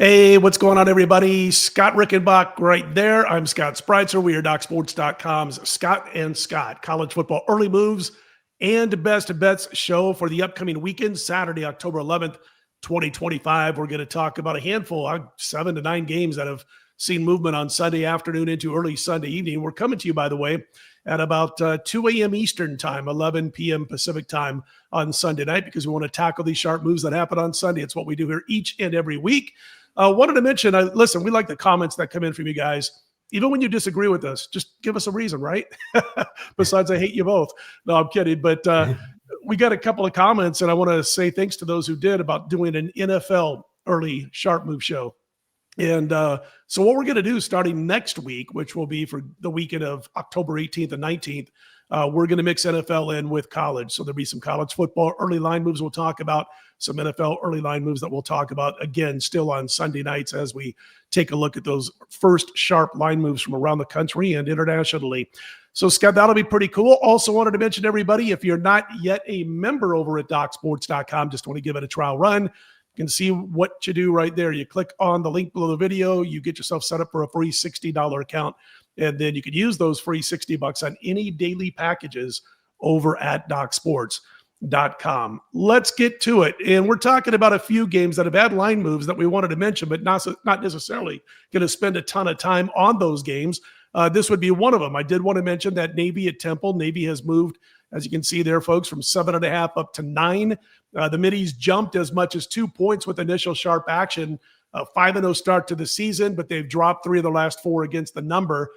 Hey, what's going on, everybody? Scott Rickenbach right there. I'm Scott Spreitzer. We are DocSports.com's Scott and Scott, college football early moves and best bets show for the upcoming weekend, Saturday, October 11th, 2025. We're going to talk about a handful, 7 to 9 games that have seen movement on Sunday afternoon into early Sunday evening. We're coming to you, by the way, at about 2 a.m. Eastern time, 11 p.m. Pacific time on Sunday night, because we want to tackle these sharp moves that happen on Sunday. It's what we do here each and every week. Wanted to mention, listen, we like the comments that come in from you guys. Even when you disagree with us, just give us a reason, right? Besides, I hate you both. No, I'm kidding. But we got a couple of comments, and I want to say thanks to those who did about doing an NFL early sharp move show. And so what we're going to do starting next week, which will be for the weekend of October 18th and 19th, we're going to mix NFL in with college. So there'll be some college football early line moves we'll talk about, some NFL early line moves that we'll talk about, again, still on Sunday nights as we take a look at those first sharp line moves from around the country and internationally. So, Scott, that'll be pretty cool. Also wanted to mention, everybody, if you're not yet a member over at DocSports.com, just want to give it a trial run, you can see what you do right there. You click on the link below the video, you get yourself set up for a free $60 account, and then you can use those free $60 on any daily packages over at DocSports.com. Let's get to it. And we're talking about a few games that have had line moves that we wanted to mention, but not necessarily going to spend a ton of time on those games. This would be one of them. I did want to mention that Navy at Temple. Navy has moved, as you can see there, folks, from 7.5 up to 9. The Middies jumped as much as 2 points with initial sharp action. 5-0 start to the season, but they've dropped 3 of the last 4 against the number.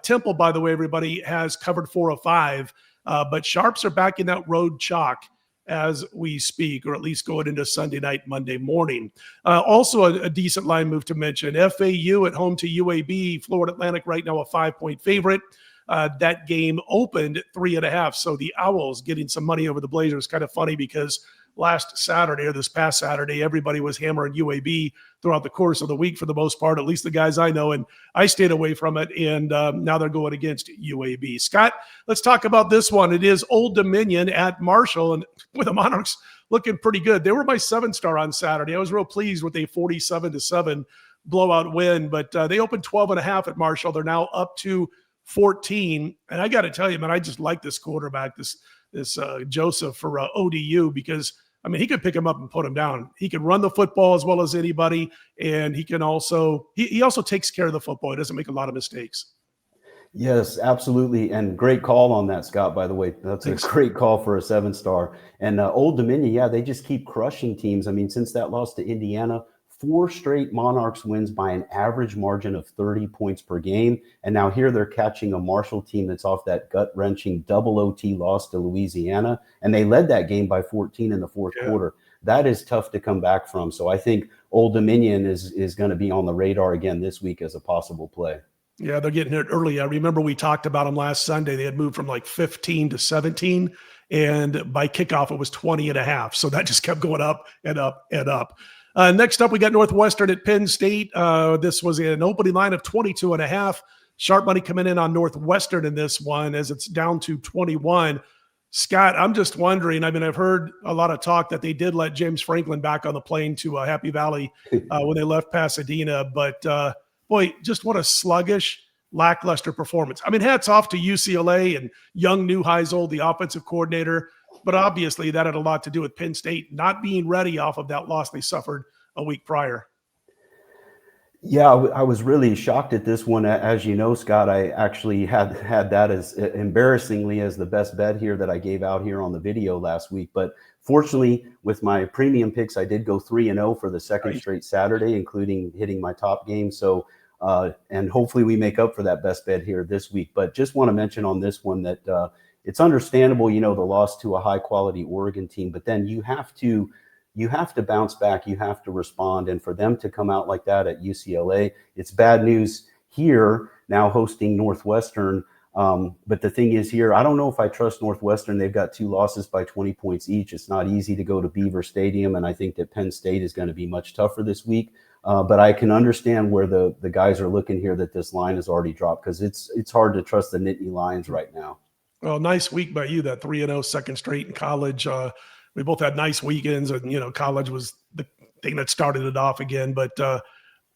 Temple, by the way, everybody, has covered 4 of 5. But Sharps are back in that road chalk as we speak, or at least going into Sunday night, Monday morning. Also a decent line move to mention. FAU at home to UAB, Florida Atlantic right now a 5-point favorite. That game opened 3.5. So the Owls getting some money over the Blazers. Kind of funny because last Saturday, or this past Saturday, everybody was hammering UAB throughout the course of the week for the most part, at least the guys I know, and I stayed away from it, and now they're going against UAB. Scott, let's talk about this one. It is Old Dominion at Marshall, and with the Monarchs looking pretty good. They were my 7-star on Saturday. I was real pleased with a 47-7 blowout win, but they opened 12.5 at Marshall. They're now up to 14, and I got to tell you, man, I just like this quarterback, this Joseph for ODU, because I mean, he could pick him up and put him down. He can run the football as well as anybody, and he can also he also takes care of the football. He doesn't make a lot of mistakes. Yes, absolutely, and great call on that, Scott. By the way, that's Thanks. A great call for a 7-star. And Old Dominion, yeah, they just keep crushing teams. I mean, since that loss to Indiana, 4 straight Monarchs wins by an average margin of 30 points per game. And now here they're catching a Marshall team that's off that gut-wrenching double OT loss to Louisiana. And they led that game by 14 in the fourth quarter. That is tough to come back from. So I think Old Dominion is going to be on the radar again this week as a possible play. Yeah, they're getting it early. I remember we talked about them last Sunday. They had moved from like 15 to 17. And by kickoff, it was 20.5. So that just kept going up and up and up. Next up, we got Northwestern at Penn State. This was an opening line of 22.5. Sharp money coming in on Northwestern in this one as it's down to 21. Scott, I'm just wondering, I mean, I've heard a lot of talk that they did let James Franklin back on the plane to Happy Valley when they left Pasadena. But, boy, just what a sluggish, lackluster performance. I mean, hats off to UCLA and young Neuheisel, the offensive coordinator. But obviously that had a lot to do with Penn State not being ready off of that loss they suffered a week prior. Yeah, I was really shocked at this one. As you know, Scott, I actually had that as embarrassingly as the best bet here that I gave out here on the video last week. But fortunately, with my premium picks, I did go 3-0 for the second straight Saturday, including hitting my top game. So, and hopefully we make up for that best bet here this week. But just want to mention on this one that it's understandable, you know, the loss to a high quality Oregon team, but then you have to bounce back. You have to respond. And for them to come out like that at UCLA, it's bad news here now hosting Northwestern. But the thing is here, I don't know if I trust Northwestern. They've got 2 losses by 20 points each. It's not easy to go to Beaver Stadium. And I think that Penn State is going to be much tougher this week. But I can understand where the guys are looking here that this line has already dropped, because it's hard to trust the Nittany Lions right now. Well, nice week by you, that 3-0 second straight in college. We both had nice weekends, and, you know, college was the thing that started it off again. But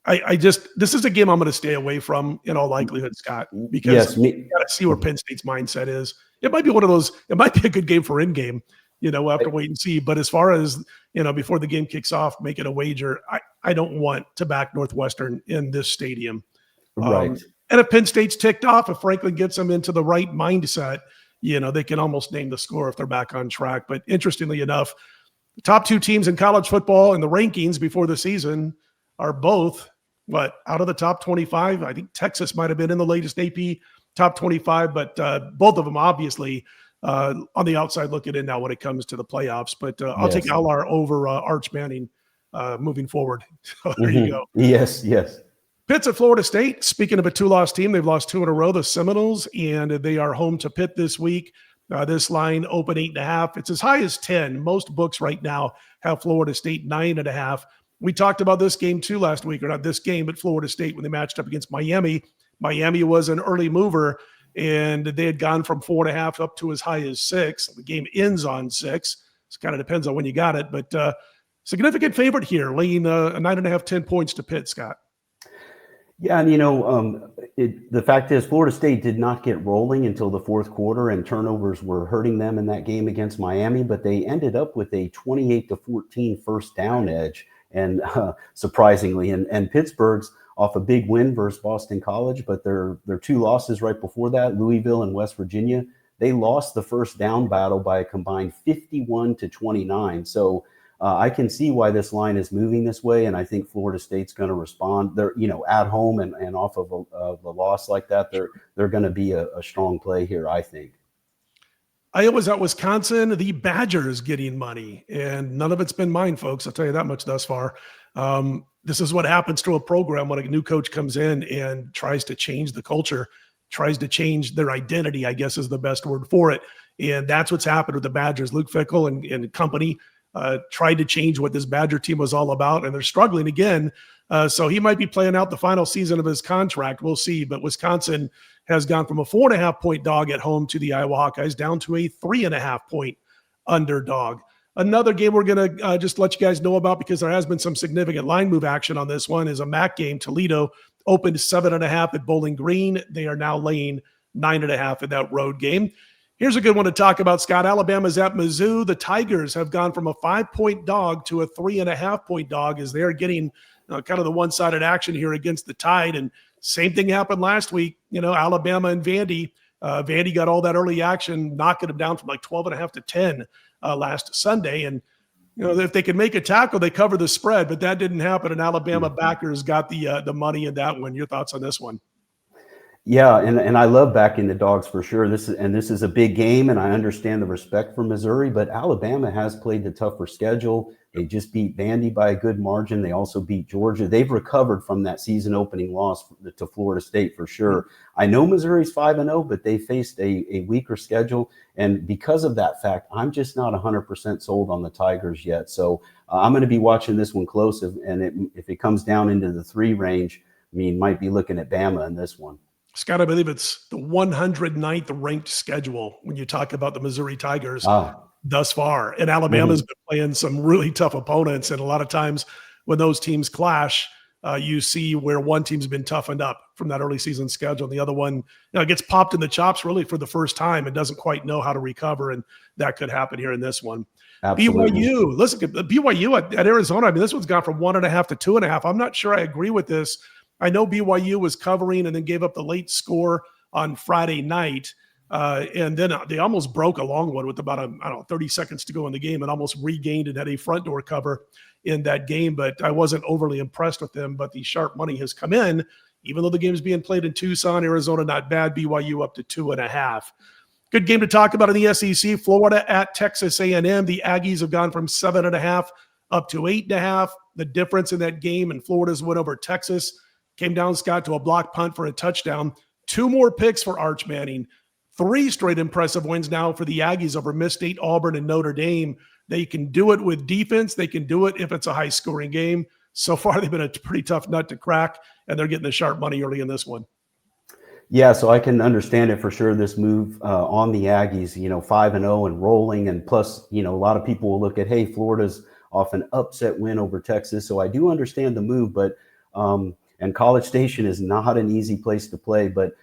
This is a game I'm going to stay away from in all likelihood, Scott, because Yes, you got to see where Penn State's mindset is. It might be one of those. It might be a good game for in game. We'll have to wait and see. But as far as before the game kicks off, making a wager, I don't want to back Northwestern in this stadium. right. And if Penn State's ticked off, if Franklin gets them into the right mindset, they can almost name the score if they're back on track. But interestingly enough, the top two teams in college football in the rankings before the season are both out of the top 25. I think Texas might have been in the latest AP top 25, but both of them obviously on the outside looking in now when it comes to the playoffs. But I'll take Alar over Arch Manning moving forward. So there you go. Yes. Pitt's at Florida State. Speaking of a two-loss team, they've lost 2 in a row, the Seminoles, and they are home to Pitt this week. This line open 8.5. It's as high as 10. Most books right now have Florida State 9.5. We talked about this game too last week, or not this game, but Florida State when they matched up against Miami. Miami was an early mover, and they had gone from 4.5 up to as high as 6. The game ends on 6. It kind of depends on when you got it, but significant favorite here, laying a 9.5, 10 points to Pitt, Scott. Yeah, and the fact is Florida State did not get rolling until the fourth quarter, and turnovers were hurting them in that game against Miami, but they ended up with a 28-14 first down edge, and surprisingly, and Pittsburgh's off a big win versus Boston College, but their 2 losses right before that, Louisville and West Virginia, they lost the first down battle by a combined 51-29. So I can see why this line is moving this way, and I think Florida State's going to respond. They're at home and off of a loss like that, they're going to be a strong play here, I think. I was at Wisconsin, the Badgers getting money, and none of it's been mine, folks. I'll tell you that much thus far. This is what happens to a program when a new coach comes in and tries to change the culture, tries to change their identity, I guess is the best word for it. And that's what's happened with the Badgers. Luke Fickell and company tried to change what this Badger team was all about, and they're struggling again. So he might be playing out the final season of his contract. We'll see. But Wisconsin has gone from a 4.5-point dog at home to the Iowa Hawkeyes down to a 3.5-point underdog. Another game we're going to just let you guys know about because there has been some significant line move action on this one is a MAC game. Toledo opened 7.5 at Bowling Green. They are now laying 9.5 in that road game. Here's a good one to talk about, Scott. Alabama's at Mizzou. The Tigers have gone from a 5-point dog to a 3.5-point dog as they're getting kind of the one-sided action here against the Tide. And same thing happened last week. Alabama and Vandy. Vandy got all that early action, knocking them down from like 12.5 to 10 last Sunday. And, if they can make a tackle, they cover the spread, but that didn't happen. And Alabama backers got the money in that one. Your thoughts on this one? Yeah, and I love backing the dogs for sure. This is a big game, and I understand the respect for Missouri, but Alabama has played the tougher schedule. They just beat Vandy by a good margin. They also beat Georgia. They've recovered from that season opening loss to Florida State for sure. I know Missouri's 5-0, but they faced a weaker schedule, and because of that fact, I'm just not 100% sold on the Tigers yet. So I'm going to be watching this one close, and if it comes down into the 3 range, might be looking at Bama in this one. Scott, I believe it's the 109th ranked schedule when you talk about the Missouri Tigers thus far. And Alabama's been playing some really tough opponents. And a lot of times when those teams clash, you see where one team's been toughened up from that early season schedule. And the other one gets popped in the chops really for the first time and doesn't quite know how to recover. And that could happen here in this one. Absolutely. BYU, listen, BYU at Arizona, this one's gone from 1.5 to 2.5. I'm not sure I agree with this. I know BYU was covering and then gave up the late score on Friday night. And then they almost broke a long one with about 30 seconds to go in the game and almost regained and had a front door cover in that game. But I wasn't overly impressed with them. But the sharp money has come in, even though the game's being played in Tucson, Arizona, not bad. BYU up to 2.5. Good game to talk about in the SEC. Florida at Texas A&M. The Aggies have gone from 7.5 up to 8.5. The difference in that game and Florida's win over Texas came down, Scott, to a block punt for a touchdown. 2 more picks for Arch Manning. 3 straight impressive wins now for the Aggies over Miss State, Auburn, and Notre Dame. They can do it with defense. They can do it if it's a high-scoring game. So far, they've been a pretty tough nut to crack, and they're getting the sharp money early in this one. Yeah, so I can understand it for sure, this move on the Aggies, 5-0 and rolling. And plus, a lot of people will look at, hey, Florida's off an upset win over Texas. So I do understand the move, but And College Station is not an easy place to play, but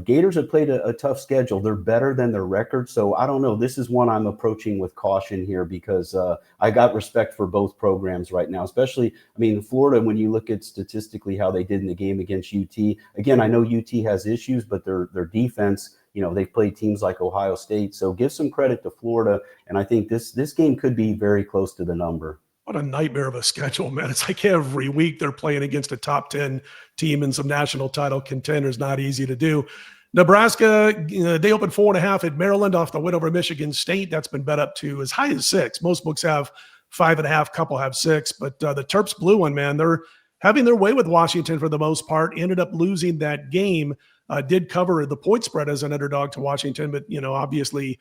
Gators have played a tough schedule. They're better than their record. So I don't know. This is one I'm approaching with caution here because I got respect for both programs right now, especially, I mean, Florida, when you look at statistically how they did in the game against UT. Again, I know UT has issues, but their defense, they've played teams like Ohio State. So give some credit to Florida. And I think this game could be very close to the number. What a nightmare of a schedule, man. It's like every week they're playing against a top 10 team and some national title contenders. Not easy to do. Nebraska, they opened 4.5 at Maryland off the win over Michigan State. That's been bet up to as high as 6. Most books have 5.5, couple have 6. But the Terps blew one, man. They're having their way with Washington for the most part. Ended up losing that game. Did cover the point spread as an underdog to Washington, but, obviously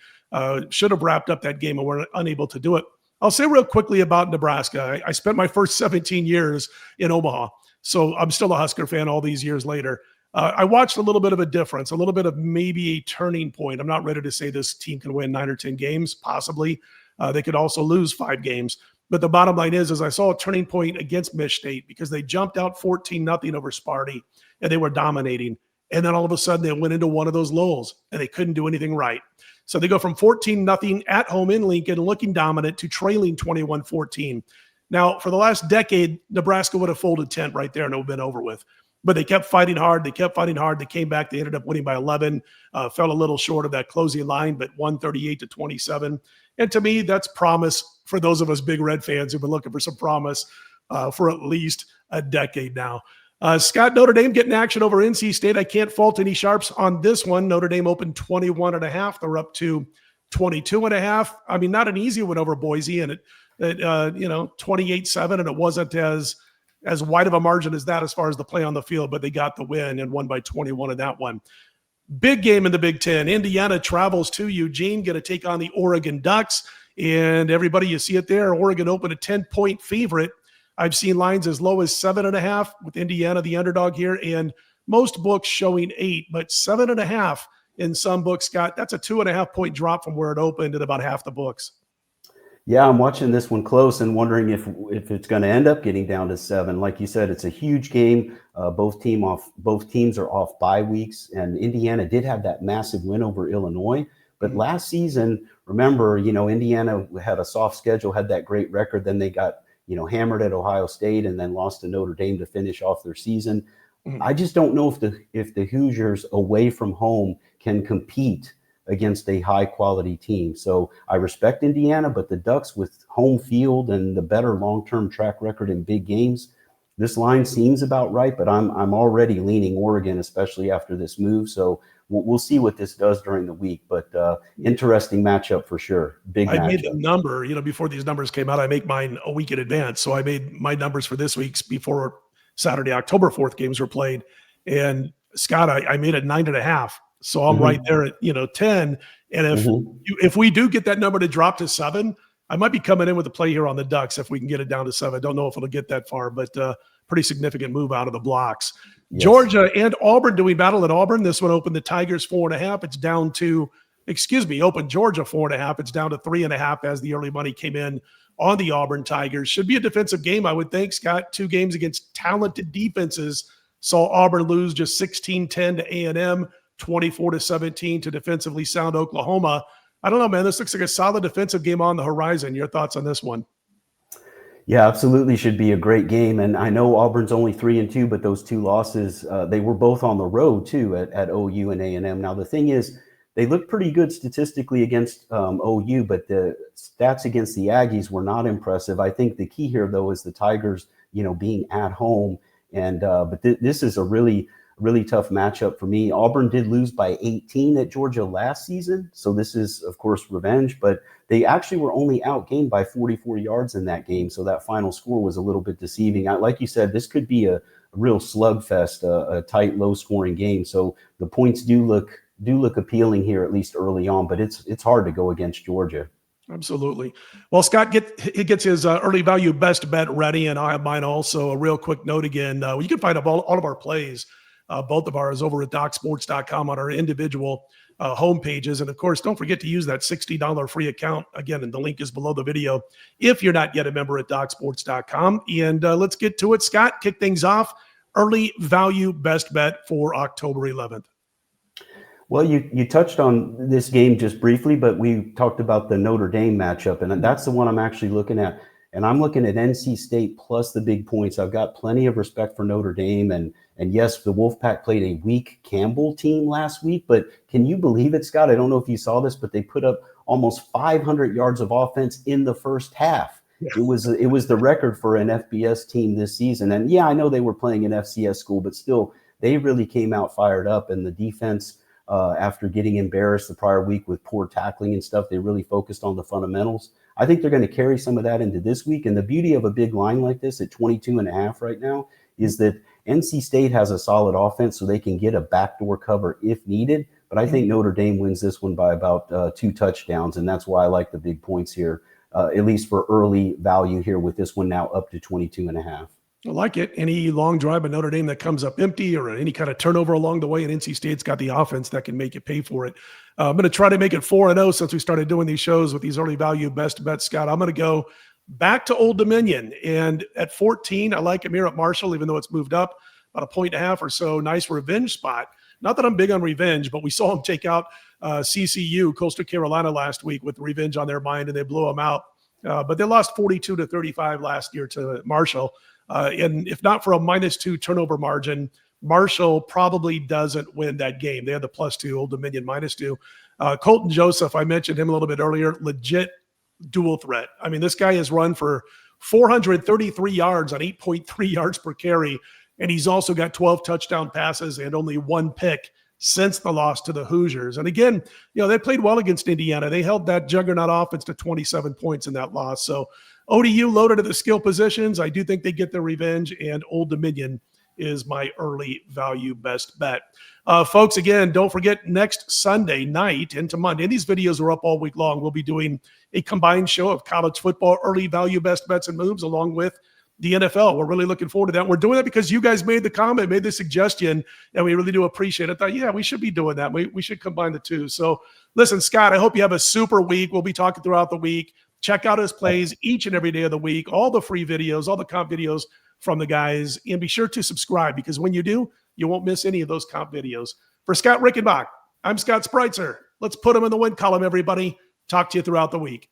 should have wrapped up that game and were unable to do it. I'll say real quickly about Nebraska. I spent my first 17 years in Omaha, so I'm still a Husker fan all these years later. I watched a little bit of a difference, a little bit of maybe a turning point. I'm not ready to say this team can win 9 or 10 games, possibly. They could also lose 5 games. But the bottom line is I saw a turning point against Mich State because they jumped out 14-0 over Sparty, and they were dominating. And then all of a sudden they went into one of those lulls, and they couldn't do anything right. So they go from 14-0 at home in Lincoln, looking dominant, to trailing 21-14. Now, for the last decade, Nebraska would have folded tent right there and it would have been over with. But they kept fighting hard. They came back. They ended up winning by 11. Fell a little short of that closing line, but won 38-27. And to me, that's promise for those of us Big Red fans who've been looking for some promise for at least a decade now. Scott, Notre Dame getting action over NC State. I can't fault any sharps on this one. Notre Dame opened 21.5. They're up to 22.5. I mean, not an easy one over Boise, and it 28-7, and it wasn't as wide of a margin as that as far as the play on the field, but they got the win and won by 21 in that one. Big game in the Big Ten. Indiana travels to Eugene, going to take on the Oregon Ducks, and everybody, you see it there. Oregon opened a 10-point favorite. I've seen lines as low as 7.5 with Indiana, the underdog here, and most books showing 8, but 7.5 in some books, Scott. That's a 2.5-point drop from where it opened at about half the books. Yeah, I'm watching this one close and wondering if it's going to end up getting down to 7. Like you said, it's a huge game. Both teams are off bye weeks, and Indiana did have that massive win over Illinois. But last season, remember, Indiana had a soft schedule, had that great record. Then they got hammered at Ohio State and then lost to Notre Dame to finish off their season. I just don't know if the Hoosiers away from home can compete against a high quality team. So I respect Indiana, but the Ducks with home field and the better long-term track record in big games, this line seems about right, but I'm already leaning Oregon, especially after this move. So we'll see what this does during the week, but interesting matchup for sure. Big matchup. I made the number, before these numbers came out, I make mine a week in advance. So I made my numbers for this week's before Saturday, October 4th games were played. And Scott, I made it 9.5. So I'm right there at, 10. And if we do get that number to drop to 7, I might be coming in with a play here on the Ducks if we can get it down to 7. I don't know if it'll get that far, but pretty significant move out of the blocks. Yes. Georgia and Auburn doing battle at Auburn. This one opened the Tigers 4.5. It's down to, opened Georgia 4.5. It's down to 3.5 as the early money came in on the Auburn Tigers. Should be a defensive game, I would think, Scott. 2 games against talented defenses. Saw Auburn lose just 16-10 to A&M, 24-17 to defensively sound Oklahoma. I don't know, man. This looks like a solid defensive game on the horizon. Your thoughts on this one? Yeah, absolutely should be a great game. And I know Auburn's only 3-2, but those 2 losses, they were both on the road too at OU and A&M. Now, the thing is, they looked pretty good statistically against OU, but the stats against the Aggies were not impressive. I think the key here, though, is the Tigers, being at home. And but this is a really tough matchup for me. Auburn did lose by 18 at Georgia last season, so this is, of course, revenge. But they actually were only outgained by 44 yards in that game, so that final score was a little bit deceiving. Like you said, this could be a real slugfest, a tight, low-scoring game. So the points do look appealing here, at least early on, but it's hard to go against Georgia. Absolutely. Well, Scott he gets his early value best bet ready, and I have mine also. A real quick note again, you can find all of our plays, both of ours, over at DocSports.com on our individual home pages. And of course, don't forget to use that $60 free account. Again, and the link is below the video if you're not yet a member at DocSports.com. And let's get to it. Scott, kick things off. early value best bet for October 11th? Well, you touched on this game just briefly, but we talked about the Notre Dame matchup, and that's the one I'm actually looking at. And I'm looking at NC State plus the big points. I've got plenty of respect for Notre Dame, and yes, the Wolfpack played a weak Campbell team last week. But can you believe it, Scott? I don't know if you saw this, but they put up almost 500 yards of offense in the first half. Yeah. It was the record for an FBS team this season. And yeah, I know they were playing an FCS school, but still, they really came out fired up, and the defense. After getting embarrassed the prior week with poor tackling and stuff, they really focused on the fundamentals. I think they're going to carry some of that into this week. And the beauty of a big line like this at 22.5 right now is that NC State has a solid offense, so they can get a backdoor cover if needed. But I think Notre Dame wins this one by about 2 touchdowns, and that's why I like the big points here, at least for early value here with this one now up to 22.5. I like it. Any long drive by Notre Dame that comes up empty or any kind of turnover along the way, and NC State's got the offense that can make you pay for it. I'm going to try to make it 4-0 since we started doing these shows with these early value best bets, Scott. I'm going to go back to Old Dominion. And at 14, I like him here at Marshall, even though it's moved up about 1.5 or so. Nice revenge spot. Not that I'm big on revenge, but we saw him take out CCU, Coastal Carolina, last week with revenge on their mind, and they blew them out. But they lost 42-35 last year to Marshall. And if not for a -2 turnover margin, Marshall probably doesn't win that game. They had the +2, Old Dominion -2. Colton Joseph, I mentioned him a little bit earlier, legit dual threat. I mean, this guy has run for 433 yards on 8.3 yards per carry, and he's also got 12 touchdown passes and only 1 pick since the loss to the Hoosiers. And again, they played well against Indiana. They held that juggernaut offense to 27 points in that loss. So ODU loaded at the skill positions. I do think they get their revenge, and Old Dominion is my early value best bet. Folks, again, don't forget next Sunday night into Monday, and these videos are up all week long, we'll be doing a combined show of college football early value best bets and moves along with the NFL. We're really looking forward to that. We're doing that because you guys made the comment, made the suggestion, and we really do appreciate it. I thought, yeah, we should be doing that. We should combine the two. So listen, Scott, I hope you have a super week. We'll be talking throughout the week. Check out his plays each and every day of the week, all the free videos, all the comp videos from the guys, and be sure to subscribe because when you do, you won't miss any of those comp videos. For Scott Rickenbach, I'm Scott Spreitzer. Let's put him in the win column, everybody. Talk to you throughout the week.